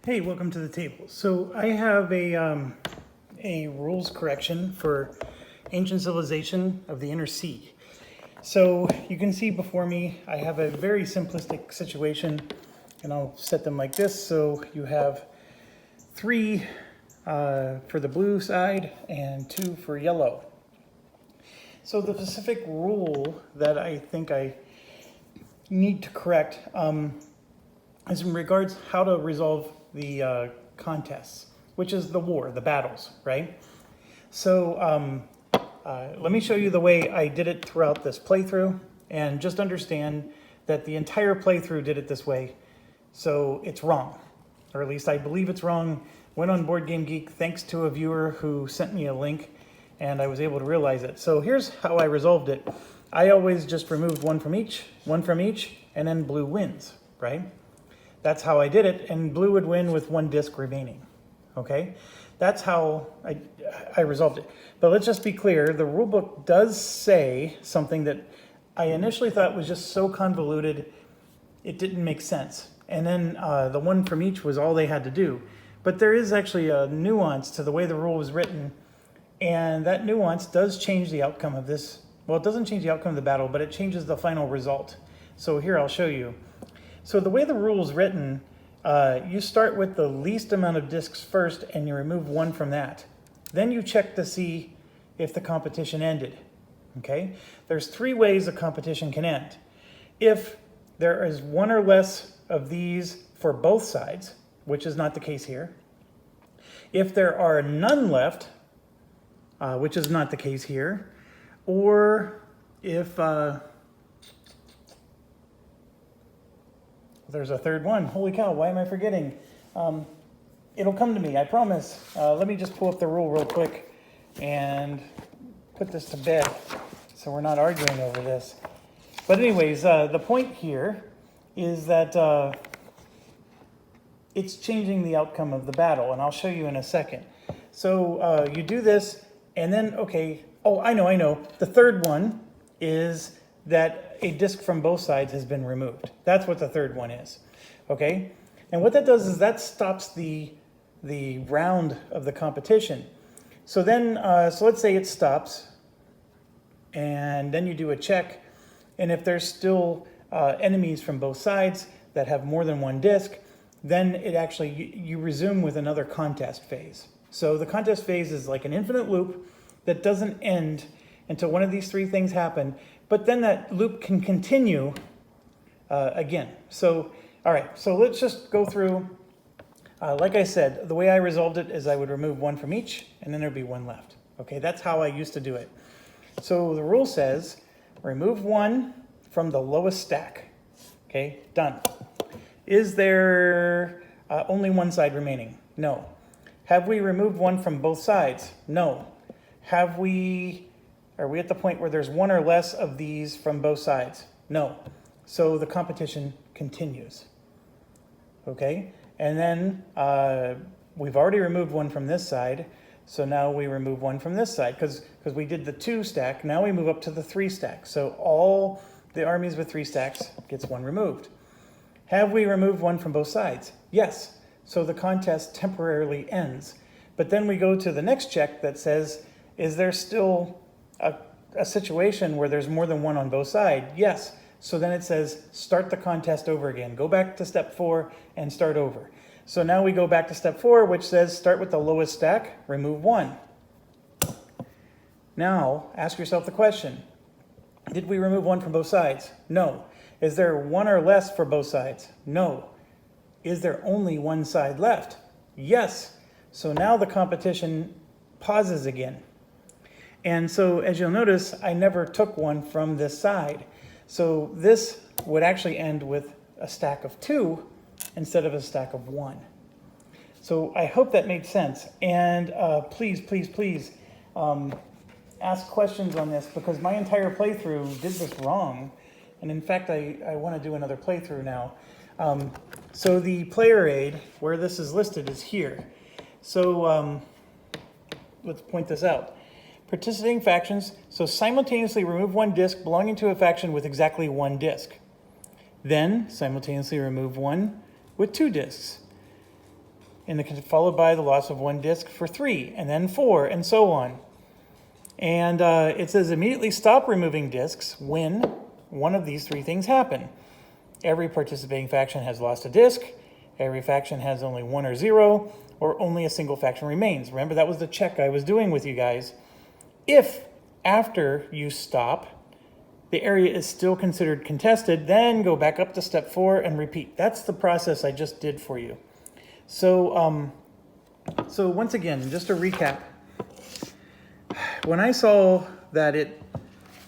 Hey, welcome to the table. So I have a rules correction for ancient civilization of the inner sea. So you can see before me, I have a very simplistic situation, and I'll set them like this. So you have 3 for the blue side and 2 for yellow. So the specific rule that I think I need to correct is in regards how to resolve the contests, which is the war, the battles, right? So let me show you the way I did it throughout this playthrough, and just understand that the entire playthrough did it this way, so it's wrong, or at least I believe it's wrong. Went on Board Game Geek thanks to a viewer who sent me a link, and I was able to realize it. So here's how I resolved it. I always just removed one from each, and then blue wins, right? That's how I did it, and blue would win with 1 disc remaining, okay? That's how I resolved it. But let's just be clear, the rulebook does say something that I initially thought was just so convoluted, it didn't make sense. And then the 1 from each was all they had to do. But there is actually a nuance to the way the rule was written, and that nuance does change the outcome of this. Well, it doesn't change the outcome of the battle, but it changes the final result. So here, I'll show you. So the way the rule is written, you start with the least amount of discs first, and you remove 1 from that. Then you check to see if the competition ended, okay? There's 3 ways a competition can end. If there is 1 or less of these for both sides, which is not the case here. If there are none left, which is not the case here, or if there's a 3rd one. Holy cow, why am I forgetting? It'll come to me, I promise. Let me just pull up the rule real quick and put this to bed so we're not arguing over this. But anyways, the point here is that it's changing the outcome of the battle, and I'll show you in a second. So you do this, and then, okay, oh, I know. The 3rd one is that a disc from both sides has been removed. That's what the 3rd one is, okay? And what that does is that stops the round of the competition. So then, so let's say it stops, and then you do a check, and if there's still enemies from both sides that have more than 1 disc, then it actually, you resume with another contest phase. So the contest phase is like an infinite loop that doesn't end until one of these 3 things happen, but then that loop can continue again. So, all right, so let's just go through. Like I said, the way I resolved it is I would remove 1 from each, and then there'd be 1 left. Okay, that's how I used to do it. So the rule says, remove 1 from the lowest stack. Okay, done. Is there only 1 side remaining? No. Have we removed 1 from both sides? No. Are we at the point where there's 1 or less of these from both sides? No. So the competition continues. Okay? And then we've already removed 1 from this side, so now we remove 1 from this side, because we did the 2 stack, now we move up to the 3 stack. So all the armies with 3 stacks gets 1 removed. Have we removed 1 from both sides? Yes. So the contest temporarily ends. But then we go to the next check that says, is there still a situation where there's more than 1 on both sides? Yes. So then it says, start the contest over again. Go back to step 4 and start over. So now we go back to step 4, which says start with the lowest stack, remove 1. Now, ask yourself the question, did we remove 1 from both sides? No. Is there 1 or less for both sides? No. Is there only 1 side left? Yes. So now the competition pauses again. And so, as you'll notice, I never took 1 from this side. So this would actually end with a stack of 2 instead of a stack of 1. So I hope that made sense. And please ask questions on this, because my entire playthrough did this wrong. And in fact, I want to do another playthrough now. So the player aid, where this is listed, is here. So let's point this out. Participating factions, so simultaneously remove 1 disc belonging to a faction with exactly 1 disc. Then simultaneously remove 1 with 2 discs. followed by the loss of 1 disk for 3, and then 4, and so on. And it says immediately stop removing disks when one of these 3 things happen. Every participating faction has lost a disk, every faction has only 1 or 0, or only a single faction remains. Remember, that was the check I was doing with you guys. If after you stop, the area is still considered contested, then go back up to step 4 and repeat. That's the process I just did for you. So, so once again, just to recap, when I saw that it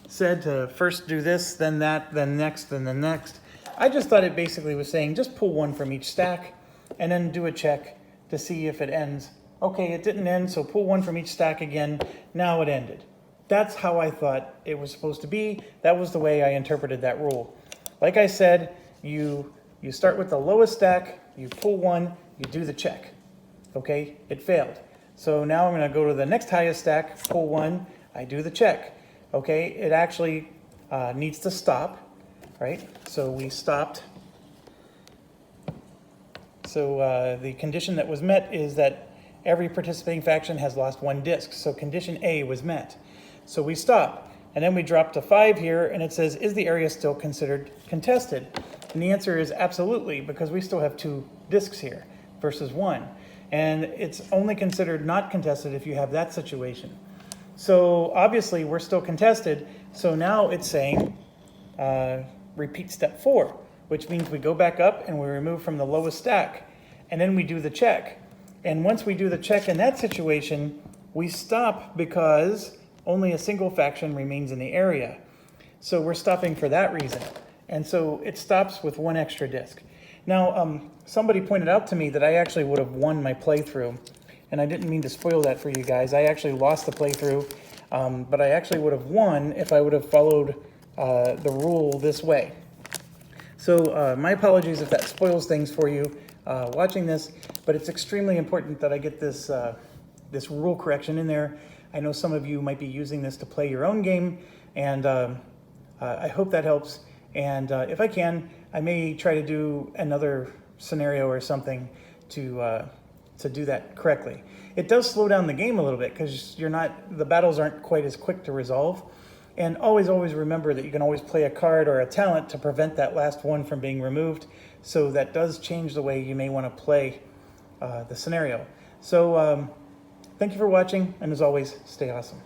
said to first do this, then that, then next, and then next, I just thought it basically was saying just pull 1 from each stack and then do a check to see if it ends. Okay, it didn't end, so pull 1 from each stack again. Now it ended. That's how I thought it was supposed to be. That was the way I interpreted that rule. Like I said, you start with the lowest stack, you pull 1, you do the check. Okay, it failed. So now I'm going to go to the next highest stack, pull 1, I do the check. Okay, it actually needs to stop, right? So we stopped. So the condition that was met is that every participating faction has lost 1 disk. So condition A was met. So we stop, and then we drop to 5 here, and it says, is the area still considered contested? And the answer is absolutely, because we still have 2 disks here versus 1. And it's only considered not contested if you have that situation. So obviously we're still contested, so now it's saying repeat step 4, which means we go back up and we remove from the lowest stack, and then we do the check. And once we do the check in that situation, we stop because only a single faction remains in the area. So we're stopping for that reason. And so it stops with 1 extra disk. Now, somebody pointed out to me that I actually would have won my playthrough, and I didn't mean to spoil that for you guys. I actually lost the playthrough, but I actually would have won if I would have followed the rule this way. So my apologies if that spoils things for you watching this, but it's extremely important that I get this, this rule correction in there. I know some of you might be using this to play your own game, and I hope that helps. And if I can, I may try to do another scenario or something to do that correctly. It does slow down the game a little bit because the battles aren't quite as quick to resolve. And always remember that you can always play a card or a talent to prevent that last one from being removed. So that does change the way you may want to play the scenario. So thank you for watching, and as always, stay awesome.